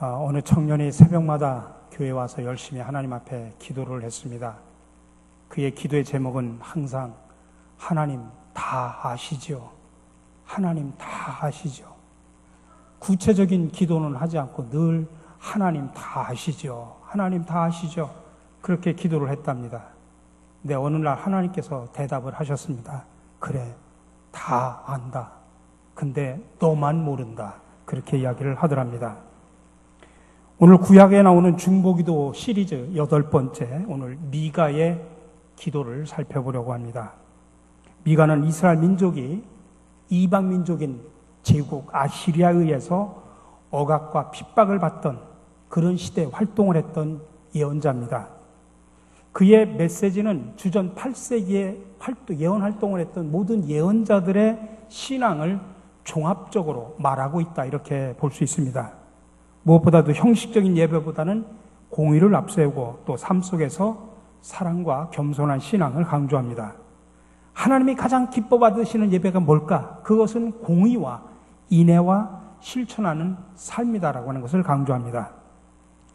어느 청년이 새벽마다 교회에 와서 열심히 하나님 앞에 기도를 했습니다. 그의 기도의 제목은 항상 하나님 다 아시죠? 하나님 다 아시죠? 구체적인 기도는 하지 않고 늘 하나님 다 아시죠? 하나님 다 아시죠? 그렇게 기도를 했답니다. 근데 어느 날 하나님께서 대답을 하셨습니다. 그래, 다 안다. 근데 너만 모른다. 그렇게 이야기를 하더랍니다. 오늘 구약에 나오는 중보기도 시리즈 8번째, 오늘 미가의 기도를 살펴보려고 합니다. 미가는 이스라엘 민족이 이방 민족인 제국 아시리아에 의해서 억압과 핍박을 받던 그런 시대에 활동을 했던 예언자입니다. 그의 메시지는 주전 8세기에 예언 활동을 했던 모든 예언자들의 신앙을 종합적으로 말하고 있다, 이렇게 볼 수 있습니다. 무엇보다도 형식적인 예배보다는 공의를 앞세우고 또 삶 속에서 사랑과 겸손한 신앙을 강조합니다. 하나님이 가장 기뻐 받으시는 예배가 뭘까? 그것은 공의와 인애와 실천하는 삶이다라고 하는 것을 강조합니다.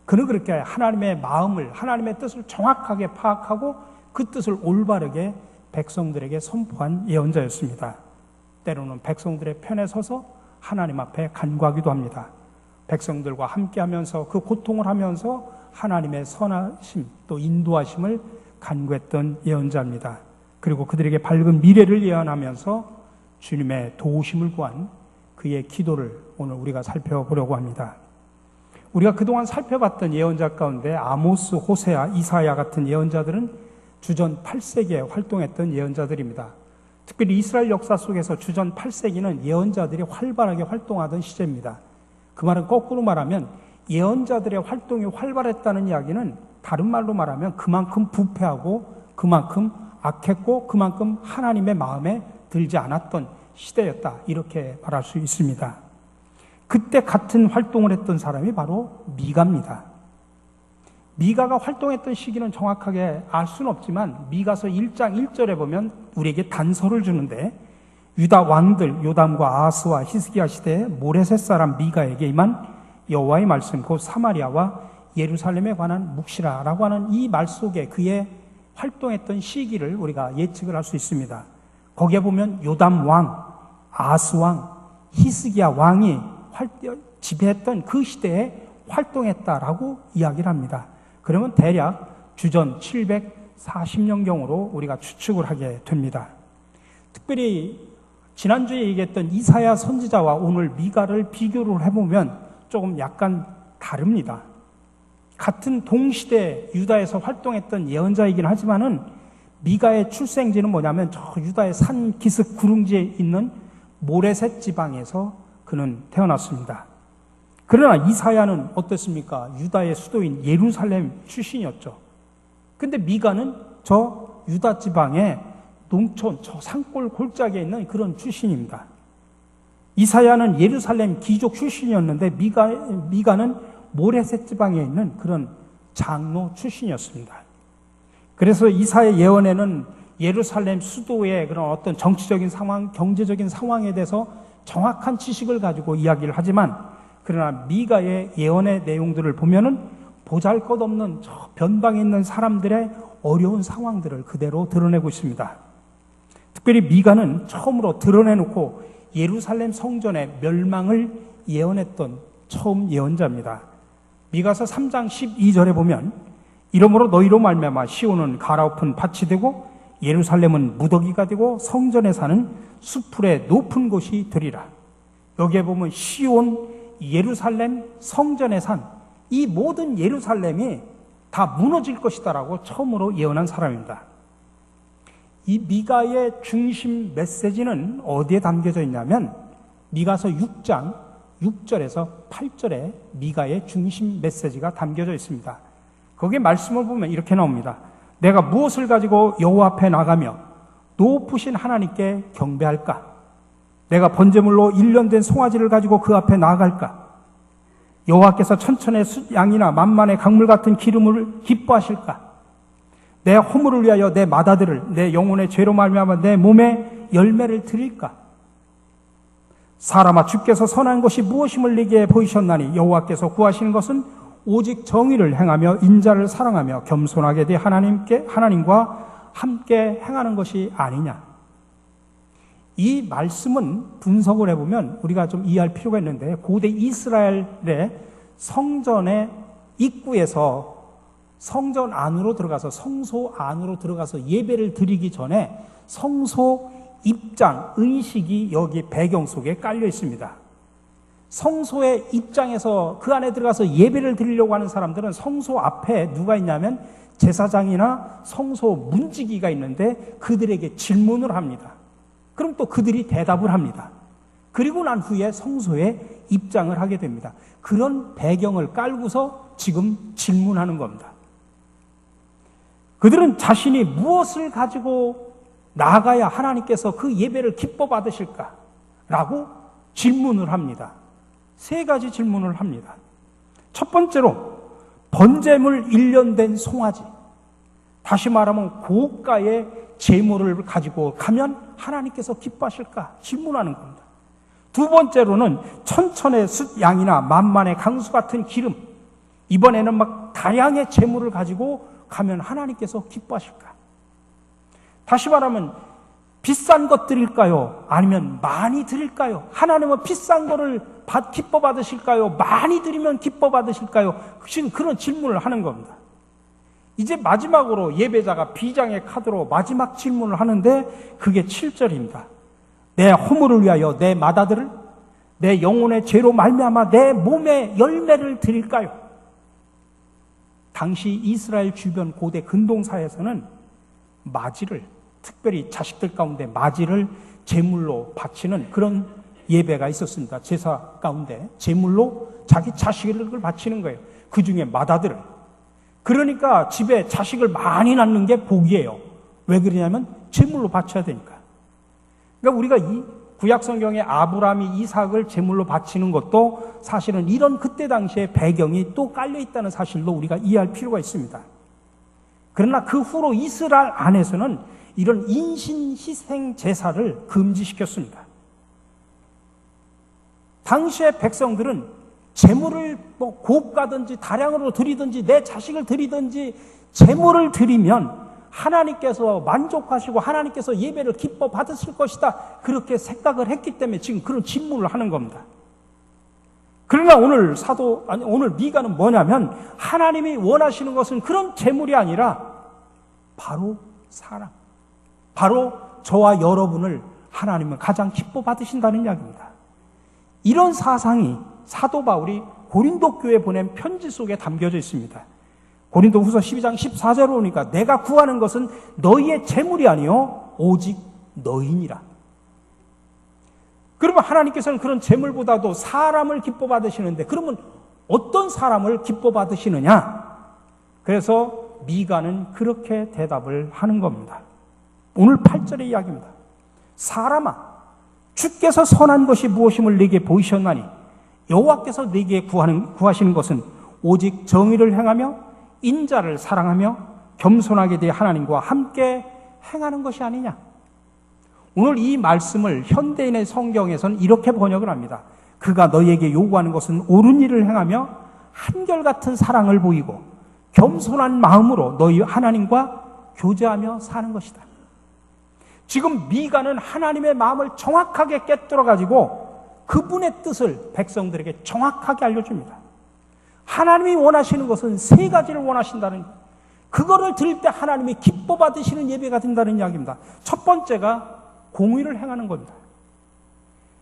그는 그렇게 하나님의 마음을, 하나님의 뜻을 정확하게 파악하고 그 뜻을 올바르게 백성들에게 선포한 예언자였습니다. 때로는 백성들의 편에 서서 하나님 앞에 간구하기도 합니다. 백성들과 함께하면서 그 고통을 하면서 하나님의 선하심 또 인도하심을 간구했던 예언자입니다. 그리고 그들에게 밝은 미래를 예언하면서 주님의 도우심을 구한 그의 기도를 오늘 우리가 살펴보려고 합니다. 우리가 그동안 살펴봤던 예언자 가운데 아모스, 호세아, 이사야 같은 예언자들은 주전 8세기에 활동했던 예언자들입니다. 특별히 이스라엘 역사 속에서 주전 8세기는 예언자들이 활발하게 활동하던 시대입니다. 그 말은 거꾸로 말하면 예언자들의 활동이 활발했다는 이야기는 다른 말로 말하면 그만큼 부패하고 그만큼 악했고 그만큼 하나님의 마음에 들지 않았던 시대였다, 이렇게 말할 수 있습니다. 그때 같은 활동을 했던 사람이 바로 미가입니다. 미가가 활동했던 시기는 정확하게 알 수는 없지만 미가서 1장 1절에 보면 우리에게 단서를 주는데, 유다 왕들 요담과 아하스와 히스기야 시대에 모레셋 사람 미가에게 임한 여호와의 말씀, 곧 사마리아와 예루살렘에 관한 묵시라라고 하는 이 말 속에 그의 활동했던 시기를 우리가 예측을 할 수 있습니다. 거기에 보면 요담 왕, 아하스 왕, 히스기야 왕이 지배했던 그 시대에 활동했다라고 이야기를 합니다. 그러면 대략 주전 740년경으로 우리가 추측을 하게 됩니다. 특별히 지난주에 얘기했던 이사야 선지자와 오늘 미가를 비교를 해보면 조금 약간 다릅니다. 같은 동시대 유다에서 활동했던 예언자이긴 하지만은 미가의 출생지는 뭐냐면 저 유다의 산 기슭 구릉지에 있는 모레셋 지방에서 그는 태어났습니다. 그러나 이사야는 어떻습니까? 유다의 수도인 예루살렘 출신이었죠. 근데 미가는 저 유다 지방의 농촌, 저 산골 골짜기에 있는 그런 출신입니다. 이사야는 예루살렘 귀족 출신이었는데 미가는 모레셋 지방에 있는 그런 장로 출신이었습니다. 그래서 이사야 예언에는 예루살렘 수도의 그런 어떤 정치적인 상황, 경제적인 상황에 대해서 정확한 지식을 가지고 이야기를 하지만, 그러나 미가의 예언의 내용들을 보면은 보잘것없는 저 변방에 있는 사람들의 어려운 상황들을 그대로 드러내고 있습니다. 특별히 미가는 처음으로 드러내놓고 예루살렘 성전의 멸망을 예언했던 처음 예언자입니다. 미가서 3장 12절에 보면 이러므로 너희로 말미암아 시온은 갈아엎은 밭이 되고 예루살렘은 무더기가 되고 성전에 사는 수풀의 높은 곳이 되리라. 여기에 보면 시온, 예루살렘, 성전의 산, 이 모든 예루살렘이 다 무너질 것이다라고 처음으로 예언한 사람입니다. 이 미가의 중심 메시지는 어디에 담겨져 있냐면 미가서 6장 6절에서 8절에 미가의 중심 메시지가 담겨져 있습니다. 거기에 말씀을 보면 이렇게 나옵니다. 내가 무엇을 가지고 여호와 앞에 나가며 높으신 하나님께 경배할까? 내가 번제물로 1년 된 송아지를 가지고 그 앞에 나아갈까? 여호와께서 천천의 양이나 만만의 강물 같은 기름을 기뻐하실까? 내 허물을 위하여 내 맏아들을 내 영혼의 죄로 말미암아 내 몸에 열매를 드릴까? 사람아 주께서 선한 것이 무엇임을 네게 보이셨나니 여호와께서 구하시는 것은 오직 정의를 행하며 인자를 사랑하며 겸손하게 대해 하나님과 함께 행하는 것이 아니냐. 이 말씀은 분석을 해보면 우리가 좀 이해할 필요가 있는데, 고대 이스라엘의 성전의 입구에서 성전 안으로 들어가서, 성소 안으로 들어가서 예배를 드리기 전에 성소 입장, 의식이 여기 배경 속에 깔려 있습니다. 성소의 입장에서 그 안에 들어가서 예배를 드리려고 하는 사람들은 성소 앞에 누가 있냐면 제사장이나 성소 문지기가 있는데 그들에게 질문을 합니다. 그럼 또 그들이 대답을 합니다. 그리고 난 후에 성소에 입장을 하게 됩니다. 그런 배경을 깔고서 지금 질문하는 겁니다. 그들은 자신이 무엇을 가지고 나아가야 하나님께서 그 예배를 기뻐 받으실까? 라고 질문을 합니다. 세 가지 질문을 합니다. 첫 번째로 번제물 1년 송아지, 다시 말하면 고가의 제물을 가지고 가면 하나님께서 기뻐하실까? 질문하는 겁니다. 두 번째로는 천천의 숫 양이나 만만의 강수 같은 기름, 이번에는 막 다량의 제물을 가지고 가면 하나님께서 기뻐하실까? 다시 말하면 비싼 것 드릴까요? 아니면 많이 드릴까요? 하나님은 비싼 거를 기뻐 받으실까요? 많이 드리면 기뻐 받으실까요? 그런 질문을 하는 겁니다. 이제 마지막으로 예배자가 비장의 카드로 마지막 질문을 하는데 그게 7절입니다. 내 허물을 위하여 내 맏아들을, 내 영혼의 죄로 말미암아 내 몸의 열매를 드릴까요? 당시 이스라엘 주변 고대 근동사에서는 마지를, 특별히 자식들 가운데 마지를 제물로 바치는 그런 예배가 있었습니다. 제사 가운데 제물로 자기 자식을 바치는 거예요. 그 중에 맏아들을. 그러니까 집에 자식을 많이 낳는 게 복이에요. 왜 그러냐면 제물로 바쳐야 되니까. 그러니까 우리가 이 구약 성경에 아브라함이 이삭을 제물로 바치는 것도 사실은 이런 그때 당시의 배경이 또 깔려 있다는 사실도 우리가 이해할 필요가 있습니다. 그러나 그 후로 이스라엘 안에서는 이런 인신 희생 제사를 금지시켰습니다. 당시의 백성들은 제물을 고가든지 다량으로 드리든지 내 자식을 드리든지 제물을 드리면 하나님께서 만족하시고 하나님께서 예배를 기뻐 받으실 것이다, 그렇게 생각을 했기 때문에 지금 그런 질문을 하는 겁니다. 그러나 오늘 미가는 뭐냐면 하나님이 원하시는 것은 그런 제물이 아니라 바로 사랑, 바로 저와 여러분을 하나님은 가장 기뻐 받으신다는 이야기입니다. 이런 사상이 사도 바울이 고린도 교회에 보낸 편지 속에 담겨져 있습니다. 고린도 후서 12장 14절로 오니까 내가 구하는 것은 너희의 재물이 아니요 오직 너희니라. 그러면 하나님께서는 그런 재물보다도 사람을 기뻐 받으시는데, 그러면 어떤 사람을 기뻐 받으시느냐? 그래서 미가는 그렇게 대답을 하는 겁니다. 오늘 8절의 이야기입니다. 사람아, 주께서 선한 것이 무엇임을 네게 보이셨나니 여호와께서 네게 구하시는 것은 오직 정의를 행하며 인자를 사랑하며 겸손하게 대해 하나님과 함께 행하는 것이 아니냐. 오늘 이 말씀을 현대인의 성경에서는 이렇게 번역을 합니다. 그가 너희에게 요구하는 것은 옳은 일을 행하며 한결같은 사랑을 보이고 겸손한 마음으로 너희 하나님과 교제하며 사는 것이다. 지금 미가는 하나님의 마음을 정확하게 꿰뚫어가지고 그분의 뜻을 백성들에게 정확하게 알려줍니다. 하나님이 원하시는 것은 세 가지를 원하신다는, 그거를 드릴 때 하나님이 기뻐 받으시는 예배가 된다는 이야기입니다. 첫 번째가 공의를 행하는 겁니다.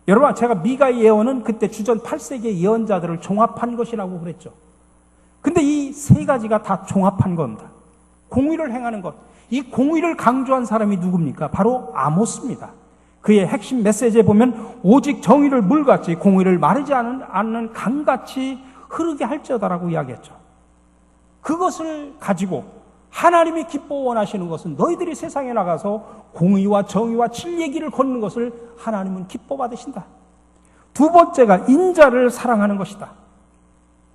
여러분, 제가 미가의 예언은 그때 주전 8세기의 예언자들을 종합한 것이라고 그랬죠. 근데 이 세 가지가 다 종합한 겁니다. 공의를 행하는 것. 이 공의를 강조한 사람이 누굽니까? 바로 아모스입니다. 그의 핵심 메시지에 보면 오직 정의를 물같이 공의를 마르지 않는 강같이 흐르게 할지어다라고 이야기했죠. 그것을 가지고 하나님이 기뻐 원하시는 것은 너희들이 세상에 나가서 공의와 정의와 진리의 길을 걷는 것을 하나님은 기뻐 받으신다. 두 번째가 인자를 사랑하는 것이다.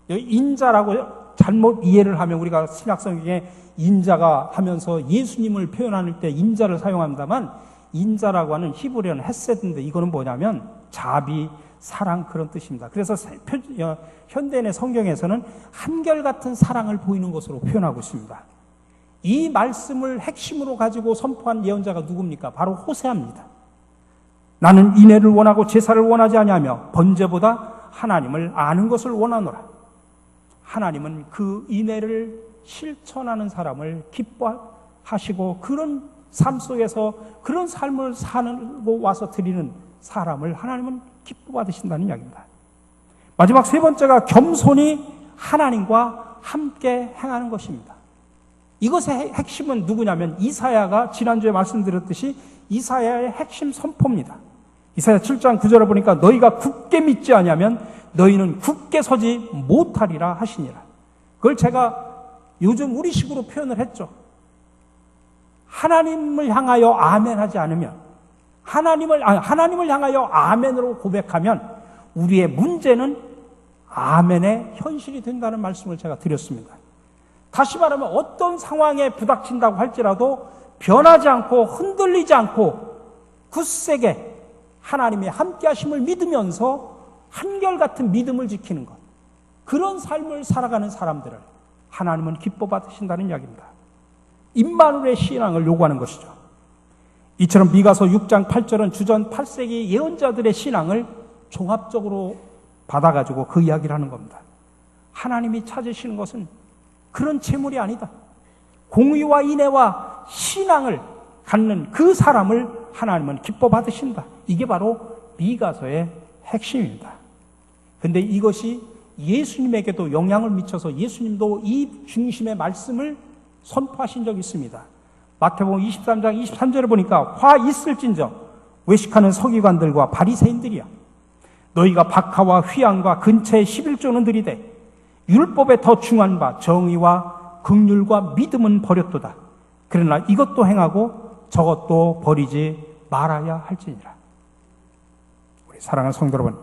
여기 인자라고 잘못 이해를 하면 우리가 신약성경에 인자가 하면서 예수님을 표현할 때 인자를 사용합니다만, 인자라고 하는 히브리어는 헤세드인데 이거는 뭐냐면 자비, 사랑 그런 뜻입니다. 그래서 현대인의 성경에서는 한결같은 사랑을 보이는 것으로 표현하고 있습니다. 이 말씀을 핵심으로 가지고 선포한 예언자가 누굽니까? 바로 호세아입니다. 나는 인애를 원하고 제사를 원하지 아니하며 번제보다 하나님을 아는 것을 원하노라. 하나님은 그 인애를 실천하는 사람을 기뻐하시고 그런 삶 속에서 그런 삶을 살고 와서 드리는 사람을 하나님은 기뻐 받으신다는 이야기입니다. 마지막 세 번째가 겸손히 하나님과 함께 행하는 것입니다. 이것의 핵심은 누구냐면 이사야가 지난주에 말씀드렸듯이 이사야의 핵심 선포입니다. 이사야 7장 9절을 보니까 너희가 굳게 믿지 아니하면 너희는 굳게 서지 못하리라 하시니라. 그걸 제가 요즘 우리식으로 표현을 했죠. 하나님을 향하여 아멘하지 않으면 하나님을 향하여 아멘으로 고백하면 우리의 문제는 아멘의 현실이 된다는 말씀을 제가 드렸습니다. 다시 말하면 어떤 상황에 부닥친다고 할지라도 변하지 않고 흔들리지 않고 굳세게 하나님의 함께하심을 믿으면서 한결같은 믿음을 지키는 것, 그런 삶을 살아가는 사람들을 하나님은 기뻐 받으신다는 이야기입니다. 임마누엘의 신앙을 요구하는 것이죠. 이처럼 미가서 6장 8절은 주전 8세기 예언자들의 신앙을 종합적으로 받아가지고 그 이야기를 하는 겁니다. 하나님이 찾으시는 것은 그런 재물이 아니다. 공의와 인애와 신앙을 갖는 그 사람을 하나님은 기뻐 받으신다. 이게 바로 미가서의 핵심입니다. 근데 이것이 예수님에게도 영향을 미쳐서 예수님도 이 중심의 말씀을 선포하신 적이 있습니다. 마태복음 23장 23절을 보니까 화 있을진저 외식하는 서기관들과 바리새인들이야, 너희가 박하와 휘양과 근처에 11조는 들이되 율법에 더 중한 바 정의와 긍휼과 믿음은 버렸도다. 그러나 이것도 행하고 저것도 버리지 말아야 할지니라. 우리 사랑하는 성도 여러분,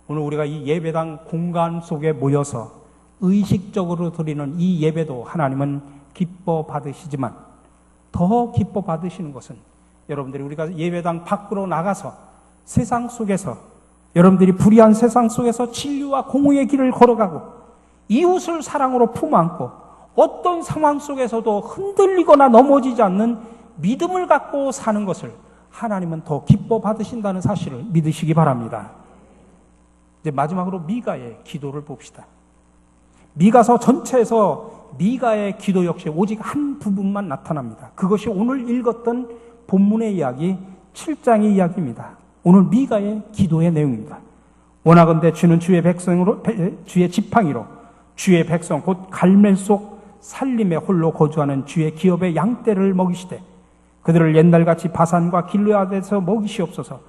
오늘 우리가 이 예배당 공간 속에 모여서 의식적으로 드리는 이 예배도 하나님은 기뻐 받으시지만 더 기뻐 받으시는 것은 여러분들이 우리가 예배당 밖으로 나가서 세상 속에서 여러분들이 불의한 세상 속에서 진리와 공의의 길을 걸어가고 이웃을 사랑으로 품안고 어떤 상황 속에서도 흔들리거나 넘어지지 않는 믿음을 갖고 사는 것을 하나님은 더 기뻐 받으신다는 사실을 믿으시기 바랍니다. 이제 마지막으로 미가의 기도를 봅시다. 미가서 전체에서 미가의 기도 역시 오직 한 부분만 나타납니다. 그것이 오늘 읽었던 본문의 이야기 7장의 이야기입니다. 오늘 미가의 기도의 내용입니다. 원하건대 주는 주의 백성으로, 주의 지팡이로 주의 백성 곧 갈멜 속 살림에 홀로 거주하는 주의 기업의 양떼를 먹이시되 그들을 옛날같이 바산과 길르앗에서 먹이시옵소서.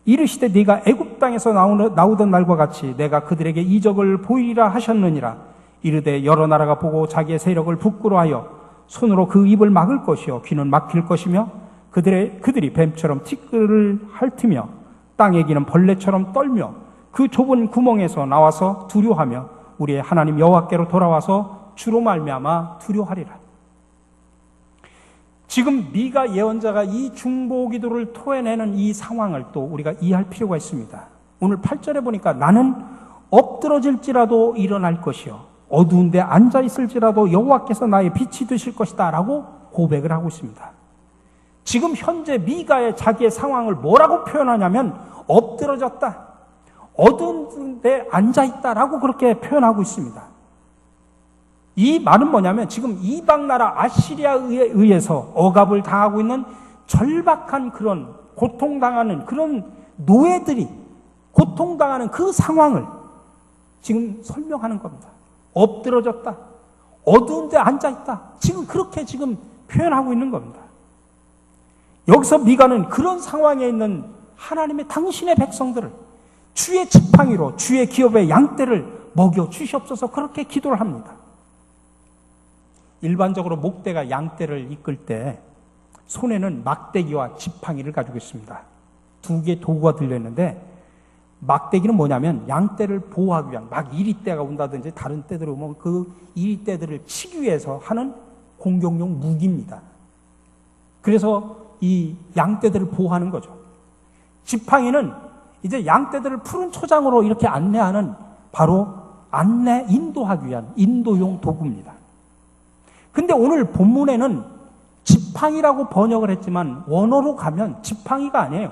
이르시되 네가 애굽 땅에서 나오던 날과 같이 내가 그들에게 이적을 보이리라 하셨느니라. 이르되 여러 나라가 보고 자기의 세력을 부끄러워하여 손으로 그 입을 막을 것이요 귀는 막힐 것이며 그들이 뱀처럼 티끌을 핥으며 땅에 기는 벌레처럼 떨며 그 좁은 구멍에서 나와서 두려워하며 우리의 하나님 여호와께로 돌아와서 주로 말미암아 두려워하리라. 지금 미가 예언자가 이 중보기도를 토해내는 이 상황을 또 우리가 이해할 필요가 있습니다. 오늘 8절에 보니까 나는 엎드러질지라도 일어날 것이요 어두운 데 앉아있을지라도 여호와께서 나의 빛이 되실 것이다 라고 고백을 하고 있습니다. 지금 현재 미가의 자기의 상황을 뭐라고 표현하냐면 엎드러졌다, 어두운 데 앉아있다라고 그렇게 표현하고 있습니다. 이 말은 뭐냐면 지금 이방나라 아시리아에 의해서 억압을 당하고 있는 절박한 그런 고통당하는 그런 노예들이 고통당하는 그 상황을 지금 설명하는 겁니다. 엎드러졌다, 어두운 데 앉아있다, 지금 그렇게 지금 표현하고 있는 겁니다. 여기서 미가는 그런 상황에 있는 하나님의 당신의 백성들을 주의 지팡이로 주의 기업의 양떼를 먹여 주시옵소서 그렇게 기도를 합니다. 일반적으로 목대가 양떼를 이끌 때 손에는 막대기와 지팡이를 가지고 있습니다. 두 개의 도구가 들려있는데 막대기는 뭐냐면 양떼를 보호하기 위한, 막 이리떼가 온다든지 다른 떼들이 오면 그 이리떼들을 치기 위해서 하는 공격용 무기입니다. 그래서 이 양떼들을 보호하는 거죠. 지팡이는 이제 양떼들을 푸른 초장으로 이렇게 안내하는 바로 인도하기 위한 인도용 도구입니다. 근데 오늘 본문에는 지팡이라고 번역을 했지만 원어로 가면 지팡이가 아니에요.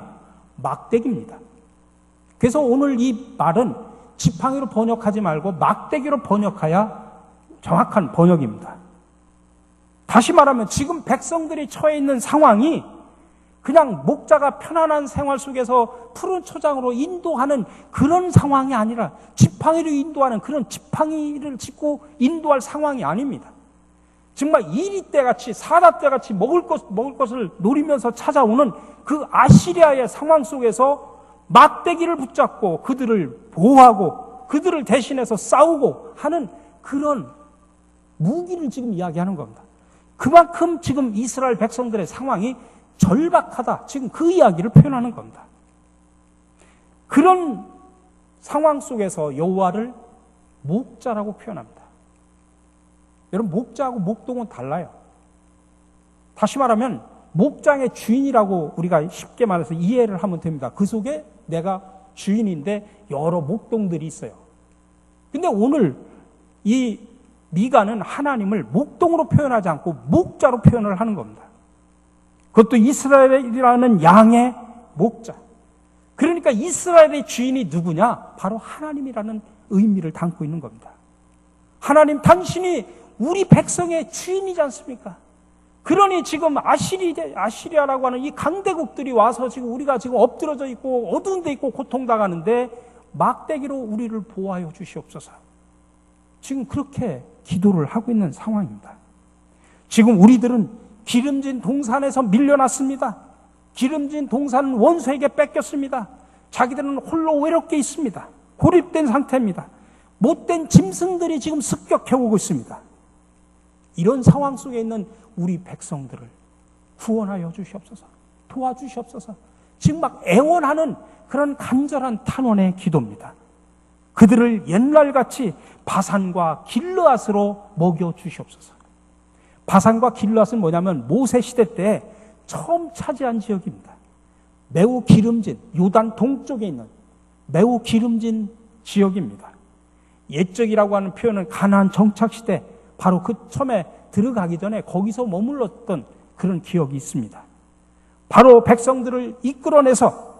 막대기입니다. 그래서 오늘 이 말은 지팡이로 번역하지 말고 막대기로 번역해야 정확한 번역입니다. 다시 말하면 지금 백성들이 처해 있는 상황이 그냥 목자가 편안한 생활 속에서 푸른 초장으로 인도하는 그런 상황이 아니라 지팡이로 인도하는 그런 지팡이를 짚고 인도할 상황이 아닙니다. 정말 이리 때같이 사다 때같이 먹을 것을 노리면서 찾아오는 그 아시리아의 상황 속에서 막대기를 붙잡고 그들을 보호하고 그들을 대신해서 싸우고 하는 그런 무기를 지금 이야기하는 겁니다. 그만큼 지금 이스라엘 백성들의 상황이 절박하다. 지금 그 이야기를 표현하는 겁니다. 그런 상황 속에서 여호와를 목자라고 표현합니다. 여러분, 목자하고 목동은 달라요. 다시 말하면 목장의 주인이라고 우리가 쉽게 말해서 이해를 하면 됩니다. 그 속에 내가 주인인데 여러 목동들이 있어요. 근데 오늘 이 미가는 하나님을 목동으로 표현하지 않고 목자로 표현을 하는 겁니다. 그것도 이스라엘이라는 양의 목자. 그러니까 이스라엘의 주인이 누구냐? 바로 하나님이라는 의미를 담고 있는 겁니다. 하나님, 당신이 우리 백성의 주인이지 않습니까? 그러니 지금 아시리아라고 하는 이 강대국들이 와서 지금 우리가 지금 엎드러져 있고 어두운 데 있고 고통당하는데 막대기로 우리를 보호하여 주시옵소서. 지금 그렇게 기도를 하고 있는 상황입니다. 지금 우리들은 기름진 동산에서 밀려났습니다. 기름진 동산은 원수에게 뺏겼습니다. 자기들은 홀로 외롭게 있습니다. 고립된 상태입니다. 못된 짐승들이 지금 습격해오고 있습니다. 이런 상황 속에 있는 우리 백성들을 구원하여 주시옵소서. 도와주시옵소서. 지금 막 애원하는 그런 간절한 탄원의 기도입니다. 그들을 옛날같이 바산과 길르앗으로 먹여 주시옵소서. 바산과 길르앗은 뭐냐면 모세 시대 때 처음 차지한 지역입니다. 매우 기름진, 요단 동쪽에 있는 매우 기름진 지역입니다. 옛적이라고 하는 표현은 가나안 정착 시대 바로 그 처음에 들어가기 전에 거기서 머물렀던 그런 기억이 있습니다. 바로 백성들을 이끌어내서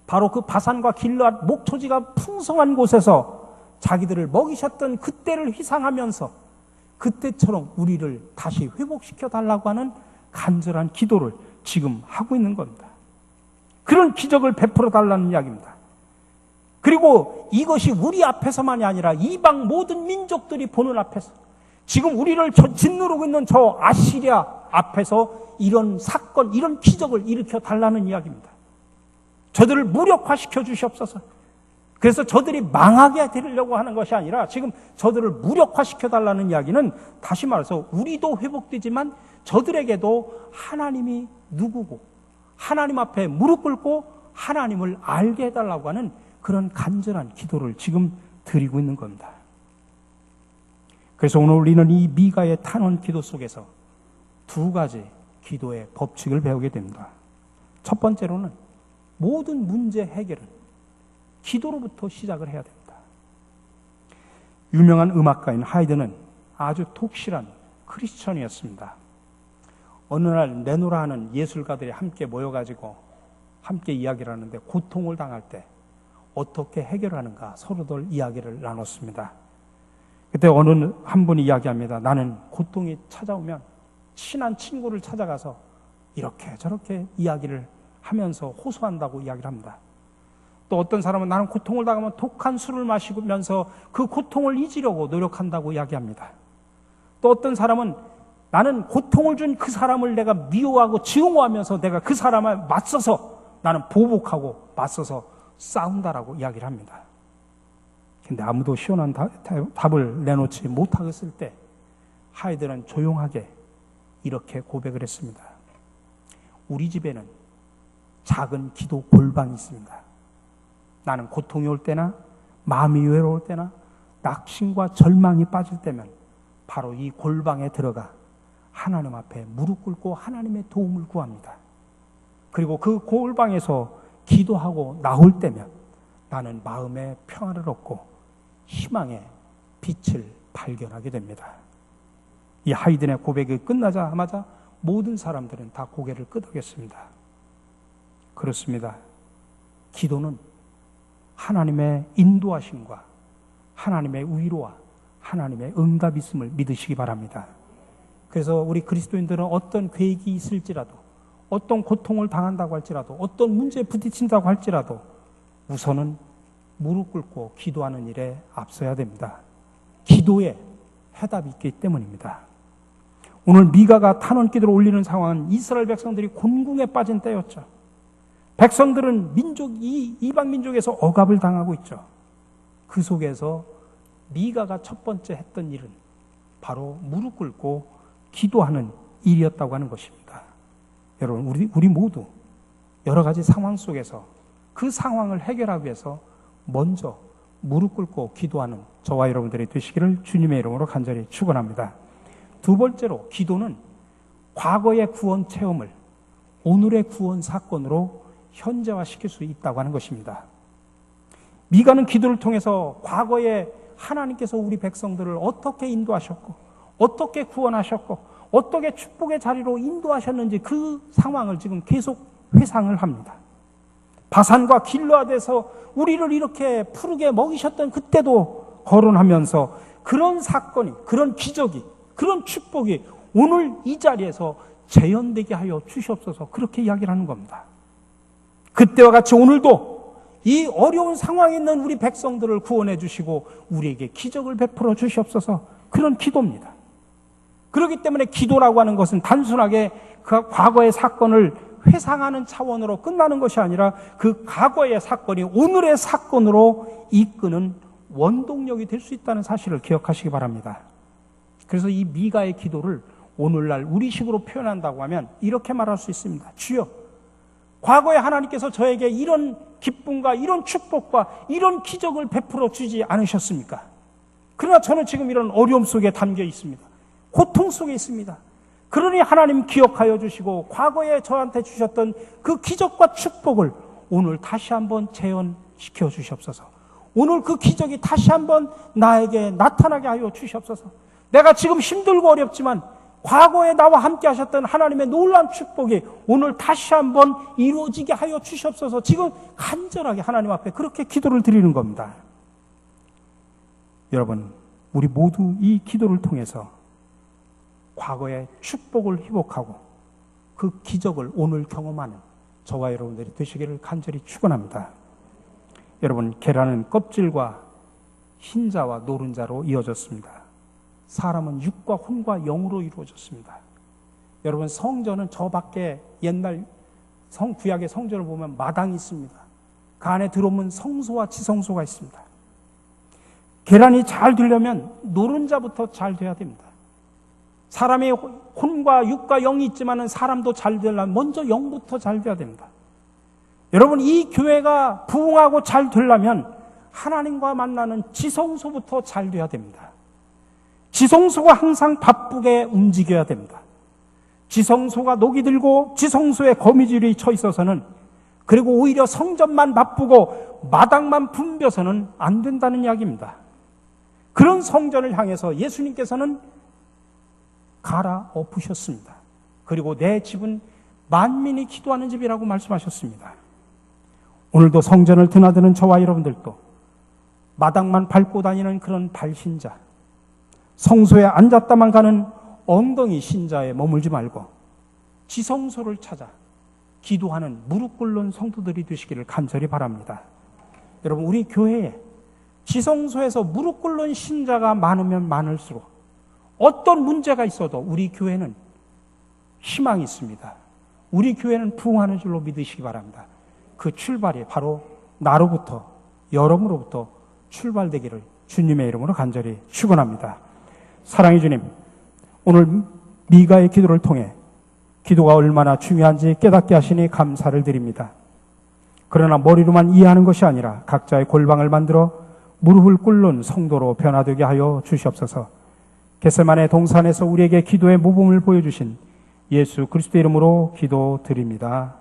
바로 그 바산과 길르앗 목토지가 풍성한 곳에서 자기들을 먹이셨던 그때를 희상하면서 그때처럼 우리를 다시 회복시켜 달라고 하는 간절한 기도를 지금 하고 있는 겁니다. 그런 기적을 베풀어 달라는 이야기입니다. 그리고 이것이 우리 앞에서만이 아니라 이방 모든 민족들이 보는 앞에서 지금 우리를 짓누르고 있는 저 아시리아 앞에서 이런 사건, 이런 기적을 일으켜 달라는 이야기입니다. 저들을 무력화시켜 주시옵소서. 그래서 저들이 망하게 되려고 하는 것이 아니라 지금 저들을 무력화시켜 달라는 이야기는 다시 말해서 우리도 회복되지만 저들에게도 하나님이 누구고 하나님 앞에 무릎 꿇고 하나님을 알게 해달라고 하는 그런 간절한 기도를 지금 드리고 있는 겁니다. 그래서 오늘 우리는 이 미가의 탄원 기도 속에서 두 가지 기도의 법칙을 배우게 됩니다. 첫 번째로는 모든 문제 해결은 기도로부터 시작을 해야 됩니다. 유명한 음악가인 하이든은 아주 독실한 크리스천이었습니다. 어느 날 내노라 하는 예술가들이 함께 모여가지고 함께 이야기를 하는데 고통을 당할 때 어떻게 해결하는가 서로들 이야기를 나눴습니다. 그때 어느 한 분이 이야기합니다. 나는 고통이 찾아오면 친한 친구를 찾아가서 이렇게 저렇게 이야기를 하면서 호소한다고 이야기를 합니다. 또 어떤 사람은 나는 고통을 당하면 독한 술을 마시면서 그 고통을 잊으려고 노력한다고 이야기합니다. 또 어떤 사람은 나는 고통을 준 그 사람을 내가 미워하고 증오하면서 내가 그 사람을 맞서서 나는 보복하고 맞서서 싸운다라고 이야기를 합니다. 근데 아무도 시원한 답을 내놓지 못하겠을 때 하이든은 조용하게 이렇게 고백을 했습니다. 우리 집에는 작은 기도 골방이 있습니다. 나는 고통이 올 때나 마음이 외로울 때나 낙심과 절망이 빠질 때면 바로 이 골방에 들어가 하나님 앞에 무릎 꿇고 하나님의 도움을 구합니다. 그리고 그 골방에서 기도하고 나올 때면 나는 마음의 평안을 얻고 희망의 빛을 발견하게 됩니다. 이 하이든의 고백이 끝나자마자 모든 사람들은 다 고개를 끄덕였습니다. 그렇습니다. 기도는 하나님의 인도하심과 하나님의 위로와 하나님의 응답이 있음을 믿으시기 바랍니다. 그래서 우리 그리스도인들은 어떤 계획이 있을지라도, 어떤 고통을 당한다고 할지라도, 어떤 문제에 부딪힌다고 할지라도 우선은 무릎 꿇고 기도하는 일에 앞서야 됩니다. 기도에 해답이 있기 때문입니다. 오늘 미가가 탄원 기도를 올리는 상황은 이스라엘 백성들이 곤궁에 빠진 때였죠. 백성들은 이방 민족에서 억압을 당하고 있죠. 그 속에서 미가가 첫 번째 했던 일은 바로 무릎 꿇고 기도하는 일이었다고 하는 것입니다. 여러분, 우리 모두 여러 가지 상황 속에서 그 상황을 해결하기 위해서 먼저 무릎 꿇고 기도하는 저와 여러분들이 되시기를 주님의 이름으로 간절히 축원합니다. 두 번째로, 기도는 과거의 구원 체험을 오늘의 구원 사건으로 현재화시킬 수 있다고 하는 것입니다. 미가는 기도를 통해서 과거에 하나님께서 우리 백성들을 어떻게 인도하셨고, 어떻게 구원하셨고, 어떻게 축복의 자리로 인도하셨는지 그 상황을 지금 계속 회상을 합니다. 바산과 길르앗에서 우리를 이렇게 푸르게 먹이셨던 그때도 거론하면서 그런 사건이, 그런 기적이, 그런 축복이 오늘 이 자리에서 재현되게 하여 주시옵소서, 그렇게 이야기를 하는 겁니다. 그때와 같이 오늘도 이 어려운 상황에 있는 우리 백성들을 구원해 주시고 우리에게 기적을 베풀어 주시옵소서, 그런 기도입니다. 그렇기 때문에 기도라고 하는 것은 단순하게 그 과거의 사건을 회상하는 차원으로 끝나는 것이 아니라 그 과거의 사건이 오늘의 사건으로 이끄는 원동력이 될 수 있다는 사실을 기억하시기 바랍니다. 그래서 이 미가의 기도를 오늘날 우리식으로 표현한다고 하면 이렇게 말할 수 있습니다. 주여, 과거에 하나님께서 저에게 이런 기쁨과 이런 축복과 이런 기적을 베풀어 주지 않으셨습니까? 그러나 저는 지금 이런 어려움 속에 담겨 있습니다. 고통 속에 있습니다. 그러니 하나님 기억하여 주시고 과거에 저한테 주셨던 그 기적과 축복을 오늘 다시 한번 재현시켜 주시옵소서. 오늘 그 기적이 다시 한번 나에게 나타나게 하여 주시옵소서. 내가 지금 힘들고 어렵지만 과거에 나와 함께 하셨던 하나님의 놀라운 축복이 오늘 다시 한번 이루어지게 하여 주시옵소서. 지금 간절하게 하나님 앞에 그렇게 기도를 드리는 겁니다. 여러분, 우리 모두 이 기도를 통해서 과거의 축복을 회복하고 그 기적을 오늘 경험하는 저와 여러분들이 되시기를 간절히 축원합니다. 여러분, 계란은 껍질과 흰자와 노른자로 이어졌습니다. 사람은 육과 혼과 영으로 이루어졌습니다. 여러분, 성전은 저 밖에 옛날 구약의 성전을 보면 마당이 있습니다. 그 안에 들어오면 성소와 지성소가 있습니다. 계란이 잘 되려면 노른자부터 잘 돼야 됩니다. 사람의 혼과 육과 영이 있지만 사람도 잘 되려면 먼저 영부터 잘 돼야 됩니다. 여러분, 이 교회가 부흥하고 잘 되려면 하나님과 만나는 지성소부터 잘 돼야 됩니다. 지성소가 항상 바쁘게 움직여야 됩니다. 지성소가 녹이 들고 지성소에 거미줄이 쳐 있어서는, 그리고 오히려 성전만 바쁘고 마당만 붐벼서는 안 된다는 이야기입니다. 그런 성전을 향해서 예수님께서는 갈아엎으셨습니다. 그리고 내 집은 만민이 기도하는 집이라고 말씀하셨습니다. 오늘도 성전을 드나드는 저와 여러분들도 마당만 밟고 다니는 그런 발신자, 성소에 앉았다만 가는 엉덩이 신자에 머물지 말고 지성소를 찾아 기도하는 무릎 꿇는 성도들이 되시기를 간절히 바랍니다. 여러분, 우리 교회에 지성소에서 무릎 꿇는 신자가 많으면 많을수록 어떤 문제가 있어도 우리 교회는 희망이 있습니다. 우리 교회는 부흥하는 줄로 믿으시기 바랍니다. 그 출발이 바로 나로부터, 여러분으로부터 출발되기를 주님의 이름으로 간절히 축원합니다. 사랑의 주님, 오늘 미가의 기도를 통해 기도가 얼마나 중요한지 깨닫게 하시니 감사를 드립니다. 그러나 머리로만 이해하는 것이 아니라 각자의 골방을 만들어 무릎을 꿇는 성도로 변화되게 하여 주시옵소서. 겟세마네 동산에서 우리에게 기도의 모범을 보여주신 예수 그리스도 이름으로 기도드립니다.